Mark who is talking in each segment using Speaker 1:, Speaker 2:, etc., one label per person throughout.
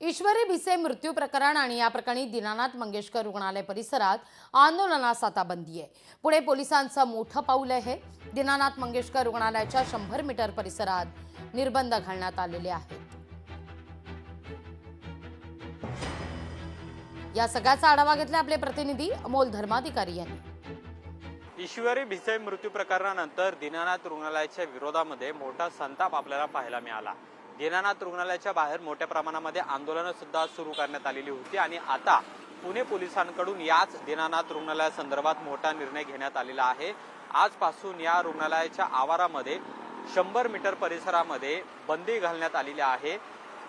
Speaker 1: ईश्वरी भिसे मृत्यू प्रकरण आणि या प्रकरणी दीनानाथ मंगेशकर रुग्णालय परिसरात आंदोलनास आता बंदी आहे। पुणे पोलिसांचं मोठं पाऊल आहे। दीनानाथ मंगेशकर रुग्णालयाच्या 100 मीटर परिसरात निर्बंध घालण्यात आलेले आहेत। या सगळ्याचा आढावा घेतला आपले प्रतिनिधी अमोल धर्माधिकारी यांनी।
Speaker 2: ईश्वरी भिसे मृत्यू प्रकरणानंतर दीनानाथ रुग्णालयाच्या विरोधामध्ये मोठा संताप आपल्याला पाहायला मिळाला। दीनानाथ रुग्णालयाच्या बाहेर मोठ्या प्रमाणामध्ये आंदोलन सुद्धा सुरू करण्यात आलेली होती आणि आता पुणे पोलिसांकडून याच दीनानाथ रुग्णालयासंदर्भात मोठा निर्णय घेण्यात आलेला आहे। आजपासून या रुग्णालयाच्या आवारामध्ये 100 मीटर परिसरामध्ये बंदी घालण्यात आलेली आहे।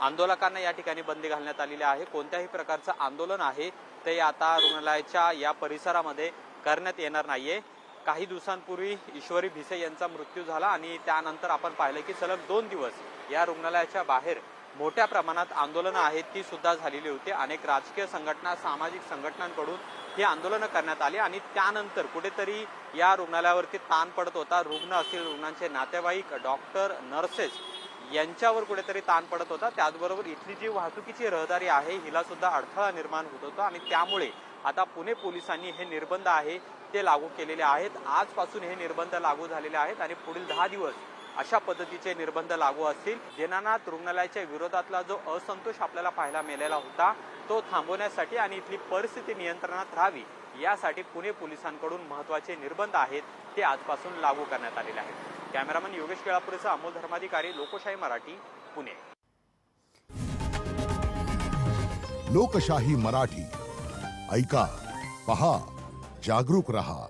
Speaker 2: आंदोलकांना या ठिकाणी बंदी घालण्यात आलेली आहे। कोणत्याही प्रकारचं आंदोलन आहे ते आता रुग्णालयाच्या या परिसरामध्ये करण्यात येणार नाहीये। काही दिवसांपूर्वी ईश्वरी भिसे यांचा मृत्यू झाला आणि त्यानंतर आपण पाहिलं की सलग 2 दिवस या रुग्णालयाच्या बाहेर मोठ्या प्रमाणात आंदोलनं आहेत ती सुद्धा झालेली होती। अनेक राजकीय संघटना, सामाजिक संघटनांकडून ही आंदोलनं करण्यात आली आणि त्यानंतर कुठेतरी या रुग्णालयावरती ताण पडत होता। रुग्ण असतील, रुग्णांचे नातेवाईक, डॉक्टर, नर्सेस यांच्यावर कुठेतरी ताण पडत होता। त्याचबरोबर इथली जी वाहतुकीची रहदारी आहे हिला सुद्धा अडथळा निर्माण होत होता आणि त्यामुळे आता पुणे पोलिसांनी हे निर्बंध आहे ते लागू केलेले आहेत। आजपासून हे निर्बंध लागू झालेले आहेत आणि पुढील 10 दिवस अशा पद्धतीचे निर्बंध लागू असतील। दीनानाथ रुग्णालयाच्या विरोधातला जो असंतोष आपल्याला पाहायला मिळालेला होता तो थांबवण्यासाठी आणि इथली परिस्थिती नियंत्रणात राहावी यासाठी पुणे पोलिसांकडून महत्त्वाचे निर्बंध आहेत ते आजपासून लागू करण्यात आलेले आहेत। कॅमेरामन योगेश केळापुरेसह अमोल धर्माधिकारी, लोकशाही मराठी, पुणे।
Speaker 3: लोकशाही मराठी ऐका, पहा, जागरूक रहा।